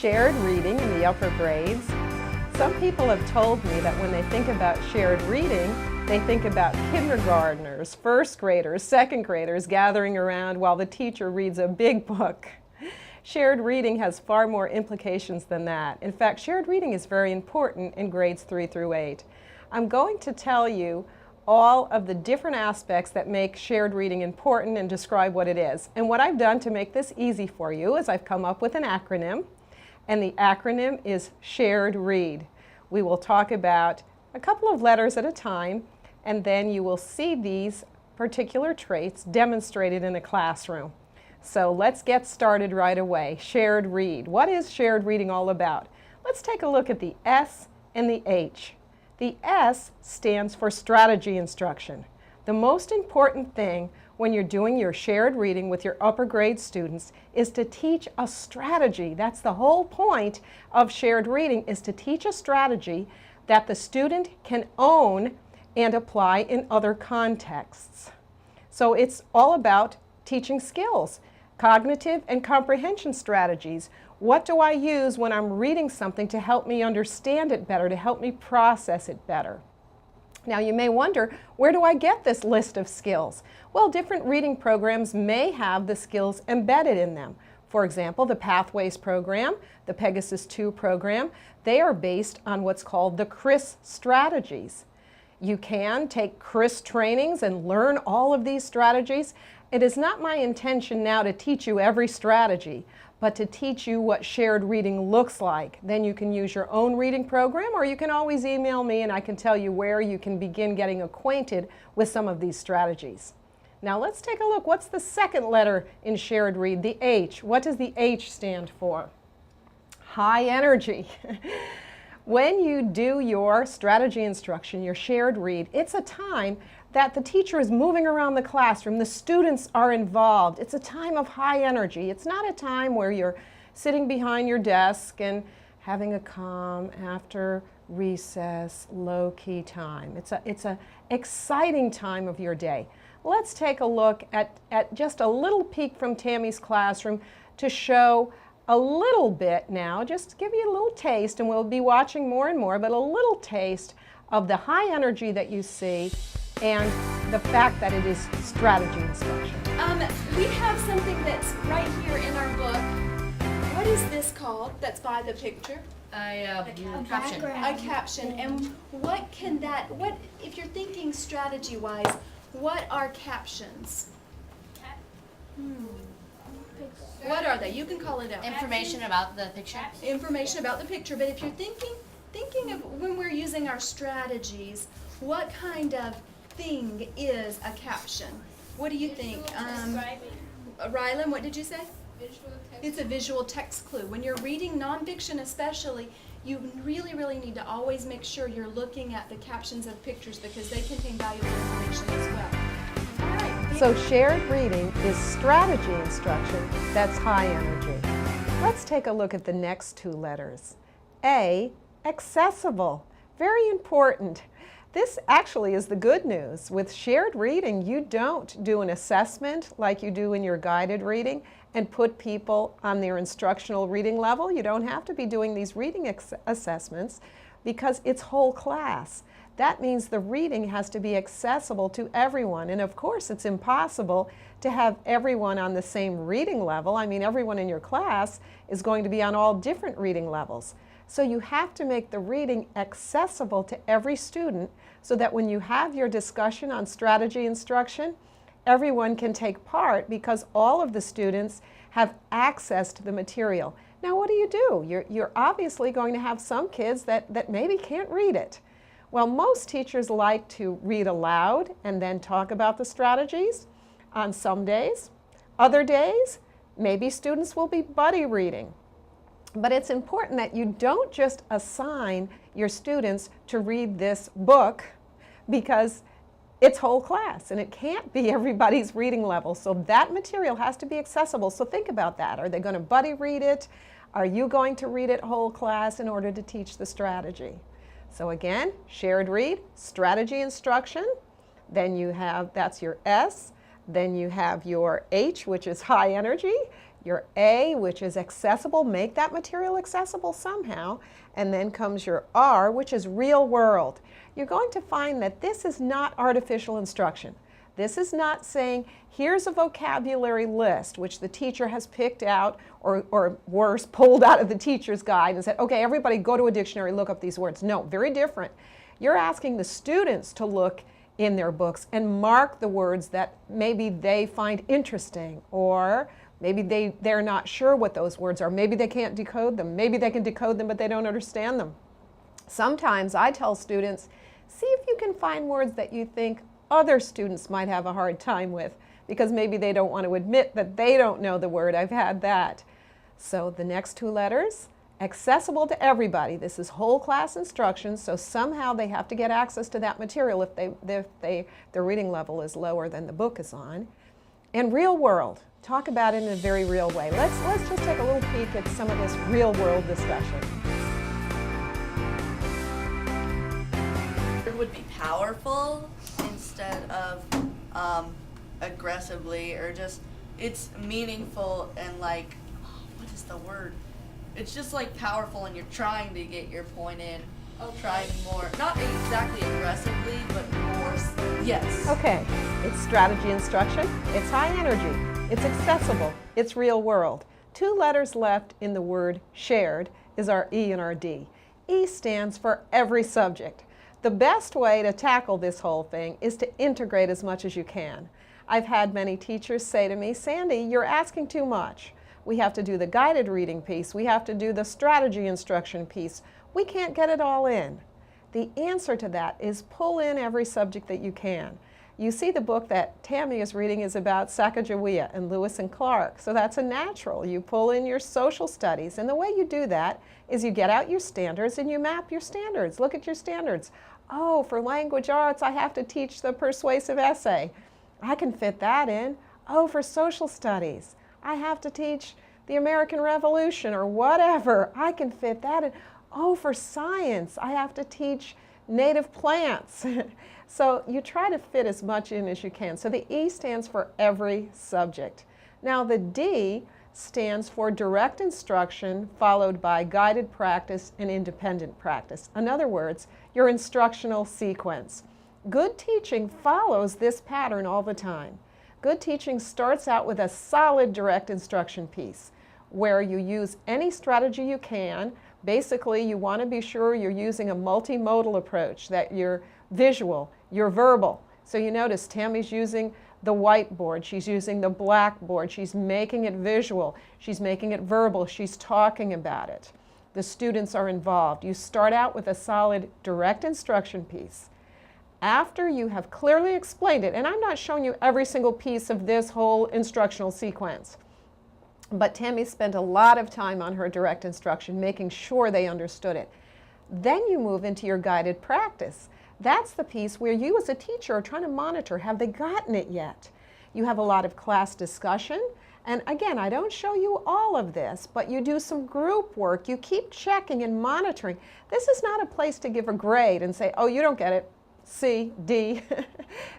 shared reading in the upper grades. Some people have told me that when they think about shared reading, they think about kindergartners, first graders, second graders gathering around while the teacher reads a big book. Shared reading has far more implications than that. In fact, shared reading is very important in grades 3 through 8. I'm going to tell you all of the different aspects that make shared reading important and describe what it is. And what I've done to make this easy for you is I've come up with an acronym, and the acronym is Shared Read. We will talk about a couple of letters at a time, and then you will see these particular traits demonstrated in a classroom. So let's get started right away. Shared read. What is shared reading all about? Let's take a look at the S and the H. The S stands for strategy instruction. The most important thing when you're doing your shared reading with your upper grade students is to teach a strategy. That's the whole point of shared reading, is to teach a strategy that the student can own and apply in other contexts. So it's all about teaching skills. Cognitive and comprehension strategies. What do I use when I'm reading something to help me understand it better, to help me process it better? Now you may wonder, where do I get this list of skills? Well, different reading programs may have the skills embedded in them. For example, the Pathways program, the Pegasus 2 program, they are based on what's called the CRIS strategies. You can take CRIS trainings and learn all of these strategies. It is not my intention now to teach you every strategy, but to teach you what shared reading looks like. Then you can use your own reading program, or you can always email me and I can tell you where you can begin getting acquainted with some of these strategies. Now let's take a look. What's the second letter in shared read? The H. What does the H stand for? High energy. When you do your strategy instruction, your shared read, it's a time that the teacher is moving around the classroom, the students are involved. It's a time of high energy. It's not a time where you're sitting behind your desk and having a calm after recess, low-key time. It's a exciting time of your day. Let's take a look at just a little peek from Tammy's classroom to show a little bit now, just to give you a little taste, and we'll be watching more and more, but a little taste of the high energy that you see and the fact that it is strategy instruction. We have something that's right here in our book. What is this called that's by the picture? A caption. A caption. And what can that, if you're thinking strategy-wise, what are captions? What are they? You can call it out. Information about the picture. Information about the picture. But if you're thinking of when we're using our strategies, what kind of thing is a caption? What do you think? Rylan, what did you say? It's a visual text clue. When you're reading nonfiction especially, you really, really need to always make sure you're looking at the captions of pictures because they contain valuable information as well. All right. So shared reading is strategy instruction that's high energy. Let's take a look at the next two letters. A, accessible. Very important. This actually is the good news. With shared reading, you don't do an assessment like you do in your guided reading and put people on their instructional reading level. You don't have to be doing these reading assessments because it's whole class. That means the reading has to be accessible to everyone. And of course, it's impossible to have everyone on the same reading level. I mean, everyone in your class is going to be on all different reading levels. So you have to make the reading accessible to every student so that when you have your discussion on strategy instruction, everyone can take part because all of the students have access to the material. Now what do? You're obviously going to have some kids that maybe can't read it. Well, most teachers like to read aloud and then talk about the strategies on some days. Other days, maybe students will be buddy reading. But it's important that you don't just assign your students to read this book because it's whole class and it can't be everybody's reading level. So that material has to be accessible. So think about that. Are they going to buddy read it? Are you going to read it whole class in order to teach the strategy? So again, shared read, strategy instruction. Then you have, that's your S. Then you have your H, which is high energy. Your A, which is accessible, make that material accessible somehow. And then comes your R, which is real world. You're going to find that this is not artificial instruction. This is not saying, here's a vocabulary list, which the teacher has picked out, or worse, pulled out of the teacher's guide and said, okay, everybody go to a dictionary, look up these words. No, very different. You're asking the students to look in their books and mark the words that maybe they find interesting, or maybe they're not sure what those words are. Maybe they can't decode them. Maybe they can decode them, but they don't understand them. Sometimes I tell students, see if you can find words that you think other students might have a hard time with, because maybe they don't want to admit that they don't know the word. I've had that. So the next two letters, accessible to everybody. This is whole class instruction, so somehow they have to get access to that material if their reading level is lower than the book is on. And real world. Talk about it in a very real way. Let's just take a little peek at some of this real world discussion. It would be powerful instead of aggressively, or just, it's meaningful and like, what is the word? It's just like powerful, and you're trying to get your point in. Trying more, not exactly aggressively, but more, yes. Okay, it's strategy instruction, it's high energy, it's accessible, it's real world. Two letters left in the word shared is our E and our D. E stands for every subject. The best way to tackle this whole thing is to integrate as much as you can. I've had many teachers say to me, Sandy, you're asking too much. We have to do the guided reading piece, we have to do the strategy instruction piece. We can't get it all in. The answer to that is pull in every subject that you can. You see the book that Tammy is reading is about Sacagawea and Lewis and Clark, so that's a natural. You pull in your social studies, and the way you do that is you get out your standards and you map your standards. Look at your standards. Oh, for language arts, I have to teach the persuasive essay. I can fit that in. Oh, for social studies, I have to teach the American Revolution or whatever. I can fit that in. Oh, for science, I have to teach native plants. So you try to fit as much in as you can. So the E stands for every subject. Now the D stands for direct instruction followed by guided practice and independent practice. In other words, your instructional sequence. Good teaching follows this pattern all the time. Good teaching starts out with a solid direct instruction piece where you use any strategy you can. Basically, you want to be sure you're using a multimodal approach, that you're visual, you're verbal. So you notice Tammy's using the whiteboard, she's using the blackboard, she's making it visual, she's making it verbal, she's talking about it. The students are involved. You start out with a solid direct instruction piece. After you have clearly explained it, and I'm not showing you every single piece of this whole instructional sequence, but Tammy spent a lot of time on her direct instruction, making sure they understood it. Then you move into your guided practice. That's the piece where you as a teacher are trying to monitor, have they gotten it yet? You have a lot of class discussion, and again, I don't show you all of this, but you do some group work. You keep checking and monitoring. This is not a place to give a grade and say, oh, you don't get it. C, D.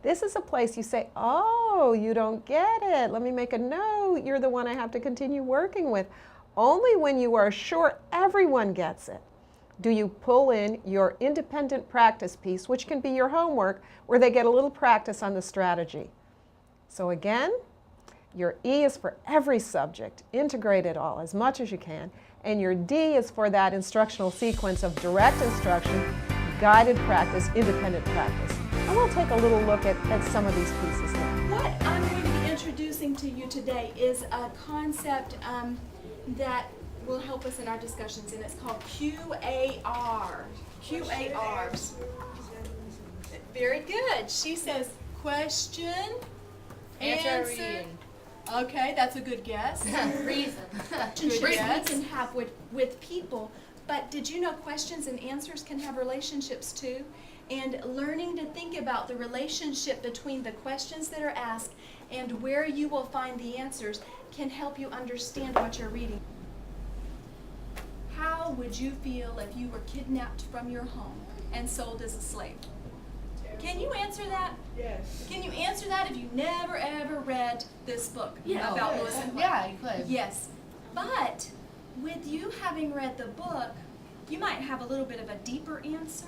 This is a place you say, oh, you don't get it. Let me make a note. You're the one I have to continue working with. Only when you are sure everyone gets it do you pull in your independent practice piece, which can be your homework, where they get a little practice on the strategy. So again, your E is for every subject. Integrate it all as much as you can. And your D is for that instructional sequence of direct instruction, guided practice, independent practice. And we'll take a little look at some of these pieces now. What I'm going to be introducing to you today is a concept that will help us in our discussions, and it's called QAR. QARs. Very good. She says question, answer. Reading. Okay, that's a good guess. Reason. Relationships we can have with people. But did you know questions and answers can have relationships too? And learning to think about the relationship between the questions that are asked and where you will find the answers can help you understand what you're reading. How would you feel if you were kidnapped from your home and sold as a slave? Can you answer that? Yes. Can you answer that if you never ever read this book Yeah. about Lewis and Clark? Yeah, you could. Yes. But with you having read the book, you might have a little bit of a deeper answer.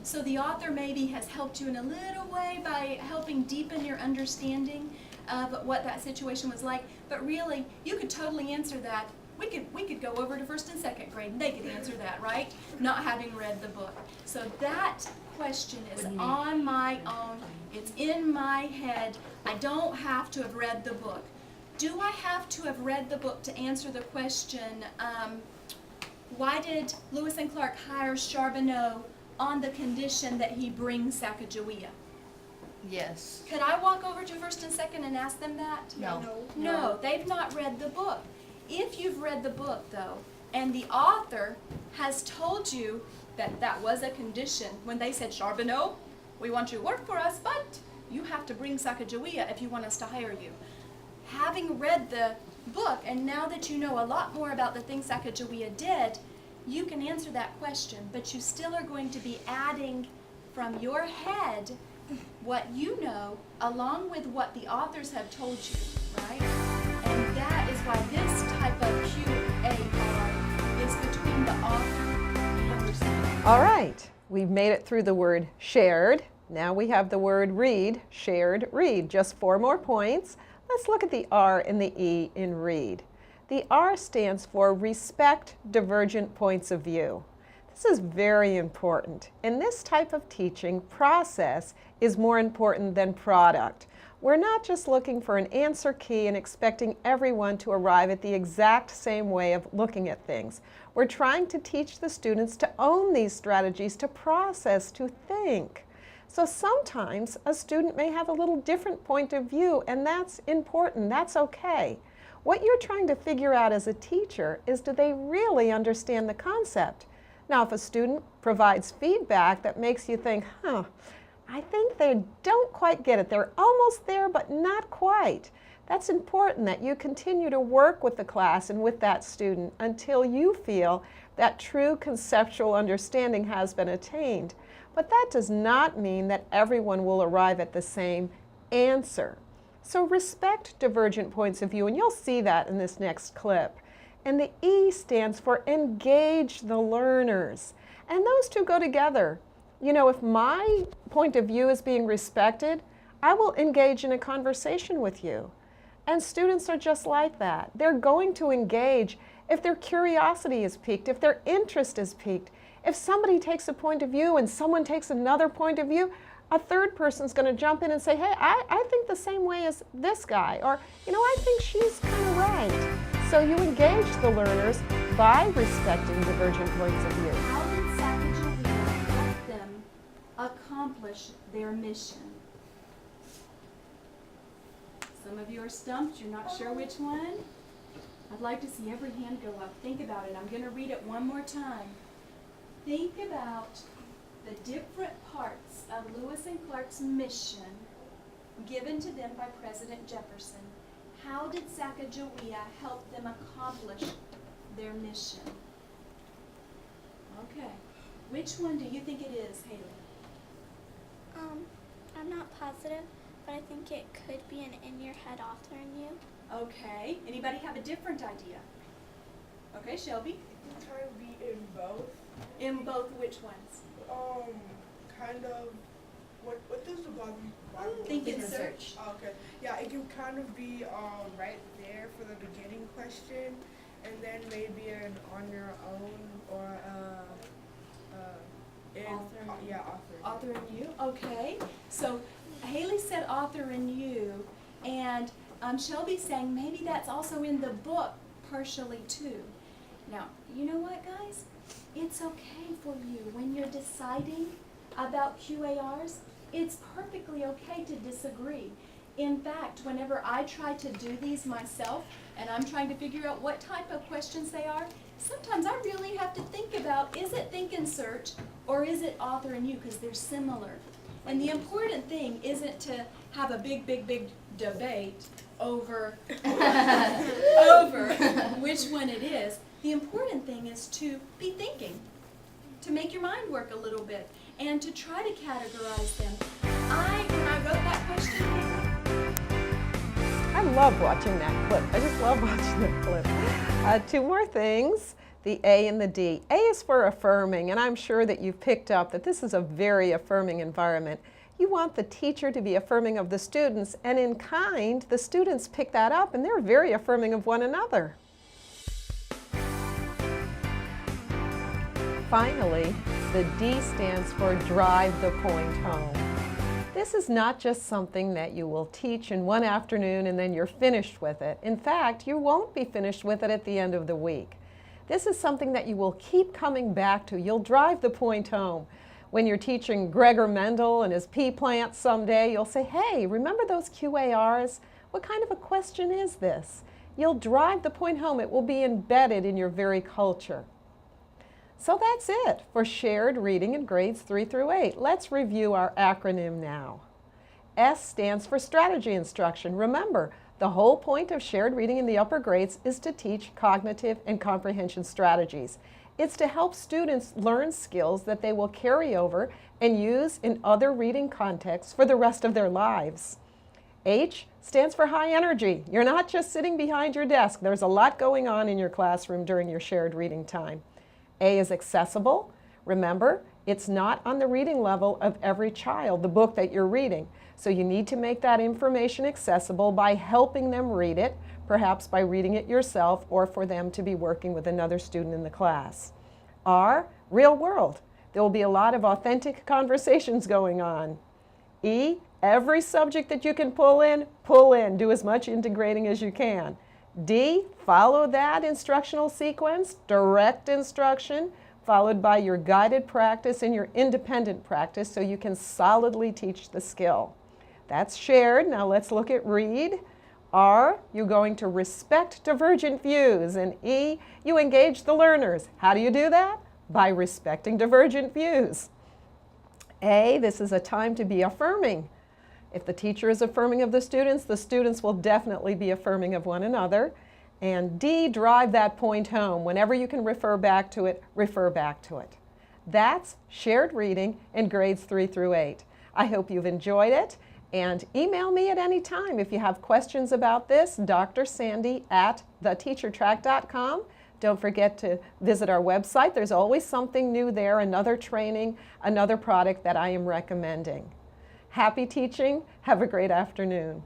So the author maybe has helped you in a little way by helping deepen your understanding of what that situation was like. But really, you could totally answer that. We could go over to first and second grade and they could answer that, right? Not having read the book. So that question is on my own. It's in my head. I don't have to have read the book. Do I have to have read the book to answer the question, why did Lewis and Clark hire Charbonneau on the condition that he bring Sacagawea? Yes. Could I walk over to first and second and ask them that? No. No, they've not read the book. If you've read the book, though, and the author has told you that that was a condition when they said, Charbonneau, we want you to work for us, but you have to bring Sacagawea if you want us to hire you. Having read the book, and now that you know a lot more about the things Sacagawea did, you can answer that question, but you still are going to be adding from your head what you know along with what the authors have told you, right? And that is why this type of Q-A-R is between the author and yourself. All right, we've made it through the word shared. Now we have the word read, shared, read. Just 4 more points. Let's look at the R and the E in read. The R stands for respect divergent points of view. This is very important. In this type of teaching, process is more important than product. We're not just looking for an answer key and expecting everyone to arrive at the exact same way of looking at things. We're trying to teach the students to own these strategies, to process, to think. So sometimes a student may have a little different point of view, and that's important, that's okay. What you're trying to figure out as a teacher is, do they really understand the concept? Now, if a student provides feedback that makes you think, I think they don't quite get it. They're almost there, but not quite. That's important that you continue to work with the class and with that student until you feel that true conceptual understanding has been attained. But that does not mean that everyone will arrive at the same answer. So respect divergent points of view, and you'll see that in this next clip. And the E stands for engage the learners. And those two go together. You know, if my point of view is being respected, I will engage in a conversation with you. And students are just like that. They're going to engage if their curiosity is piqued, if their interest is piqued. If somebody takes a point of view and someone takes another point of view, a third person's going to jump in and say, hey, I think the same way as this guy, or, you know, I think she's kind of right. So you engage the learners by respecting divergent points of view. How did Sacagawea help them accomplish their mission? Some of you are stumped, you're not sure which one. I'd like to see every hand go up. Think about it. I'm going to read it one more time. Think about the different parts of Lewis and Clark's mission given to them by President Jefferson. How did Sacagawea help them accomplish their mission? Okay. Which one do you think it is, Haley? I'm not positive, but I think it could be an in-your-head author in you. Okay. Anybody have a different idea? Okay, Shelby? It's trying to be in both. In both which ones? Kind of. What does the Bible? Think and search. Oh, okay. Yeah, it can kind of be right there for the beginning question, and then maybe an on your own or Author in you. Okay. So Haley said author in you, and Shelby's saying maybe that's also in the book partially too. Now, you know what, guys? It's okay for you when you're deciding about QARs. It's perfectly okay to disagree. In fact, whenever I try to do these myself and I'm trying to figure out what type of questions they are, sometimes I really have to think about, is it think and search or is it author and you, because they're similar. And the important thing isn't to have a big debate over which one it is. The important thing is to be thinking, to make your mind work a little bit, and to try to categorize them. When I wrote that question, I love watching that clip. I just love watching that clip. Two more things, the A and the D. A is for affirming, and I'm sure that you've picked up that this is a very affirming environment. You want the teacher to be affirming of the students, and in kind, the students pick that up and they're very affirming of one another. Finally, the D stands for drive the point home. This is not just something that you will teach in one afternoon and then you're finished with it. In fact, you won't be finished with it at the end of the week. This is something that you will keep coming back to. You'll drive the point home. When you're teaching Gregor Mendel and his pea plants someday, you'll say, hey, remember those QARs? What kind of a question is this? You'll drive the point home. It will be embedded in your very culture. So that's it for shared reading in grades 3 through 8. Let's review our acronym now. S stands for strategy instruction. Remember, the whole point of shared reading in the upper grades is to teach cognitive and comprehension strategies. It's to help students learn skills that they will carry over and use in other reading contexts for the rest of their lives. H stands for high energy. You're not just sitting behind your desk. There's a lot going on in your classroom during your shared reading time. A is accessible. Remember, it's not on the reading level of every child, the book that you're reading. So you need to make that information accessible by helping them read it, perhaps by reading it yourself or for them to be working with another student in the class. R, real world. There will be a lot of authentic conversations going on. E, every subject that you can pull in, pull in. Do as much integrating as you can. D, follow that instructional sequence, direct instruction, followed by your guided practice and your independent practice so you can solidly teach the skill. That's shared. Now let's look at read. R, you're going to respect divergent views. And E, you engage the learners. How do you do that? By respecting divergent views. A, this is a time to be affirming. If the teacher is affirming of the students will definitely be affirming of one another. And D, drive that point home. Whenever you can refer back to it, refer back to it. That's shared reading in grades 3 through 8. I hope you've enjoyed it. And email me at any time if you have questions about this, drsandy@theteachertrack.com. Don't forget to visit our website. There's always something new there, another training, another product that I am recommending. Happy teaching. Have a great afternoon.